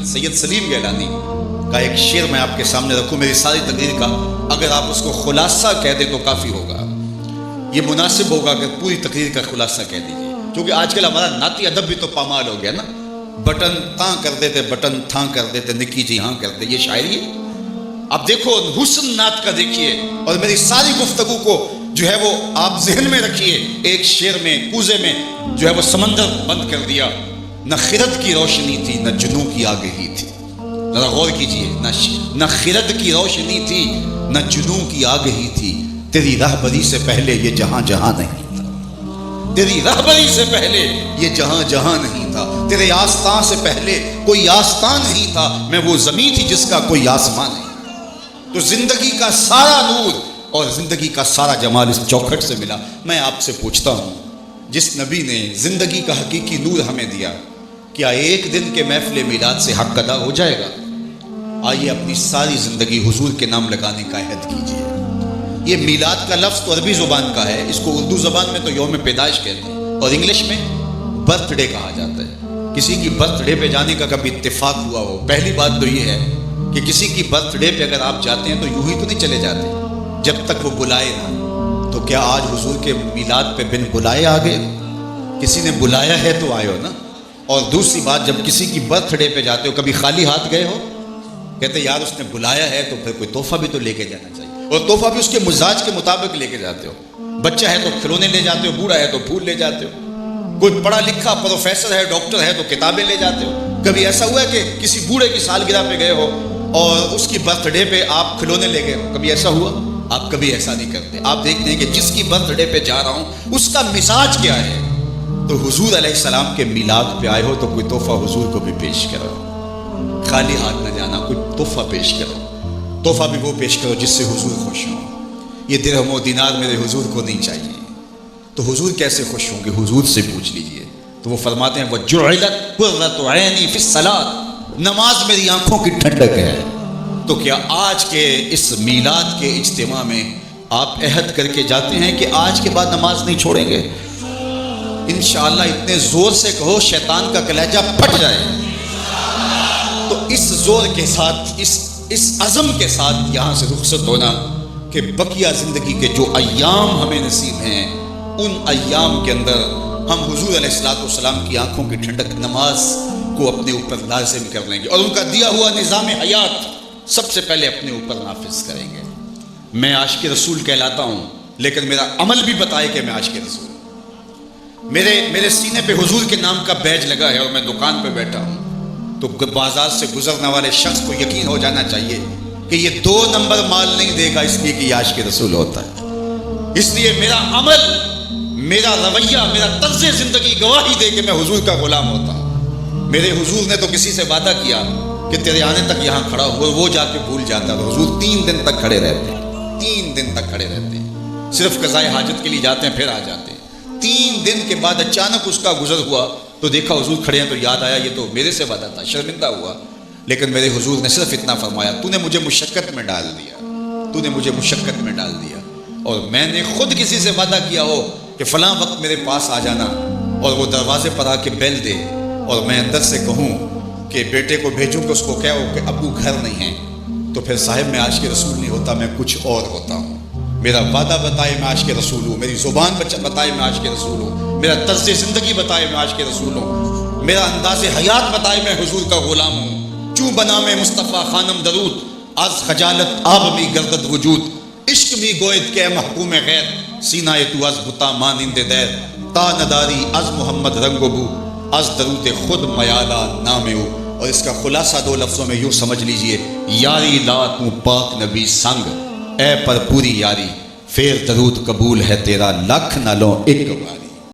سید سلیم گیلانی کا ایک شعر میں آپ کے سامنے رکھوں میری ساری تقریر کا، اگر آپ اس کو خلاصہ کہہ دیں تو کافی ہوگا، یہ مناسب ہوگا کہ پوری تقریر کا خلاصہ کہہ دیجیے، کیونکہ آج کل ہمارا نعتی ادب بھی تو پامال ہو گیا نا، بٹن تاں کر دیتے بٹن تھاں کر دیتے نکی جی ہاں کرتے، یہ شاعری ہے۔ اب دیکھو حسن نعت کا دیکھیے، اور میری ساری گفتگو کو جو ہے وہ آپ ذہن میں رکھیے، ایک شعر میں کوزے میں جو ہے وہ سمندر بند کر دیا، نہ خرد کی روشنی تھی نہ جنوں کی آگہی تھی، ذرا غور کیجئے، نہ خرد کی روشنی تھی نہ جنوں کی آگہی تھی، تیری رہبری سے پہلے یہ جہاں جہاں نہیں تھا، تیری رہبری سے پہلے یہ جہاں جہاں نہیں تھا، تیرے آستان سے پہلے کوئی آستان نہیں تھا، میں وہ زمین تھی جس کا کوئی آسمان نہیں۔ تو زندگی کا سارا نور اور زندگی کا سارا جمال اس چوکھٹ سے ملا۔ میں آپ سے پوچھتا ہوں، جس نبی نے زندگی کا حقیقی نور ہمیں دیا، کیا ایک دن کے محفل میلاد سے حق ادا ہو جائے گا؟ آئیے اپنی ساری زندگی حضور کے نام لگانے کا عہد کیجیے۔ یہ میلاد کا لفظ تو عربی زبان کا ہے، اس کو اردو زبان میں تو یوم پیدائش کہتے ہیں، اور انگلش میں برتھ ڈے کہا جاتا ہے۔ کسی کی برتھ ڈے پہ جانے کا کبھی اتفاق ہوا ہو؟ پہلی بات تو یہ ہے کہ کسی کی برتھ ڈے پہ اگر آپ جاتے ہیں تو یوں ہی تو نہیں چلے جاتے جب تک وہ بلائے نہ۔ تو کیا آج حضور کے میلاد پہ بن بلائے آ گئے؟ کسی نے بلایا ہے تو آئے ہو نا۔ اور دوسری بات، جب کسی کی برتھ ڈے پہ جاتے ہو کبھی خالی ہاتھ گئے ہو؟ کہتے یار اس نے بلایا ہے تو پھر کوئی تحفہ بھی تو لے کے جانا چاہیے، اور تحفہ بھی اس کے مزاج کے مطابق لے کے جاتے ہو۔ بچہ ہے تو کھلونے لے جاتے ہو، بوڑھا ہے تو پھول لے جاتے ہو، کوئی پڑھا لکھا پروفیسر ہے ڈاکٹر ہے تو کتابیں لے جاتے ہو۔ کبھی ایسا ہوا ہے کہ کسی بوڑھے کی سالگرہ پہ گئے ہو اور اس کی برتھ ڈے پہ آپ کھلونے لے گئے ہو؟ کبھی ایسا ہوا؟ آپ کبھی ایسا نہیں کرتے۔ آپ دیکھتے ہیں کہ جس کی برتھ ڈے پہ جا رہا ہوں اس کا مزاج کیا ہے۔ تو حضور علیہ السلام کے میلاد پہ آئے ہو تو کوئی تحفہ حضور کو بھی پیش کرو، خالی ہاتھ نہ جانا، کوئی تحفہ پیش کرو، تحفہ بھی وہ پیش کرو جس سے حضور خوش ہوں۔ یہ درہم و دینار میرے حضور کو نہیں چاہیے۔ تو حضور کیسے خوش ہوں گے؟ حضور سے پوچھ لیجئے۔ تو وہ فرماتے ہیں وَجُعِلَتْ قُرَّةُ عَيْنِي فِي الصَّلَاةِ، نماز میری آنکھوں کی ٹھنڈک ہے۔ تو کیا آج کے اس میلاد کے اجتماع میں آپ عہد کر کے جاتے ہیں کہ آج کے بعد نماز نہیں چھوڑیں گے؟ انشاءاللہ اتنے زور سے کہو شیطان کا کلیجہ پھٹ جائے۔ تو اس زور کے ساتھ، اس عزم کے ساتھ یہاں سے رخصت ہونا کہ بقیہ زندگی کے جو ایام ہمیں نصیب ہیں ان ایام کے اندر ہم حضور علیہ السلام کی آنکھوں کی ٹھنڈک نماز کو اپنے اوپر لازم کر لیں گے، اور ان کا دیا ہوا نظام حیات سب سے پہلے اپنے اوپر نافذ کریں گے۔ میں عاشق رسول کہلاتا ہوں، لیکن میرا عمل بھی بتائے کہ میں عاشق رسول ہوں۔ میرے سینے پہ حضور کے نام کا بیج لگا ہے اور میں دکان پہ بیٹھا ہوں، تو بازار سے گزرنے والے شخص کو یقین ہو جانا چاہیے کہ یہ 2 نمبر مال نہیں دے گا اس لیے کہ یہ عاشق رسول ہوتا ہے۔ اس لیے میرا عمل، میرا رویہ، میرا طرز زندگی گواہی دے کہ میں حضور کا غلام ہوتا ہوں۔ میرے حضور نے تو کسی سے وعدہ کیا کہ تیرے آنے تک یہاں کھڑا ہوا، وہ جا کے بھول جاتا ہے۔ حضور 3 دن تک کھڑے رہتے ہیں، 3 دن تک کھڑے رہتے ہیں، صرف قضائے حاجت کے لیے جاتے ہیں پھر آ جاتے ہیں۔ 3 دن کے بعد اچانک اس کا گزر ہوا تو دیکھا حضور کھڑے ہیں، تو یاد آیا یہ تو میرے سے وعدہ تھا، شرمندہ ہوا۔ لیکن میرے حضور نے صرف اتنا فرمایا، تو نے مجھے مشقت میں ڈال دیا، تو نے مجھے مشقت میں ڈال دیا، اور میں نے خود کسی سے وعدہ کیا ہو کہ فلاں وقت میرے پاس آ جانا، اور وہ دروازے پر آ کے بیل دے، اور میں اندر سے کہوں کہ بیٹے کو بھیجوں کہ اس کو کہو کہ ابو گھر نہیں ہیں، تو پھر صاحب میں عاشق رسول نہیں ہوتا، میں کچھ اور ہوتا ہوں۔ میرا وعدہ بتائے میں عاشق رسول ہوں، میری زبان بتائے میں عاشق رسول ہوں، میرا طرز زندگی بتائے میں عاشق رسول ہوں، میرا انداز حیات بتائے میں حضور کا غلام ہوں۔ چوں بنا میں مصطفیٰ خانم درود، از خجالت آب می گردد وجود، عشق می گوید کہ محکوم غیر، سینہ تو از بتا مانند دیر، تا نداری از محمد رنگ و بو، از درود خود میالا نام او۔ اور اس کا خلاصہ 2 لفظوں میں یوں سمجھ لیجئے، یاری لات مو پاک نبی سنگ، اے پر پوری یاری، پھر درود قبول ہے تیرا لکھ نالوں ایک بار۔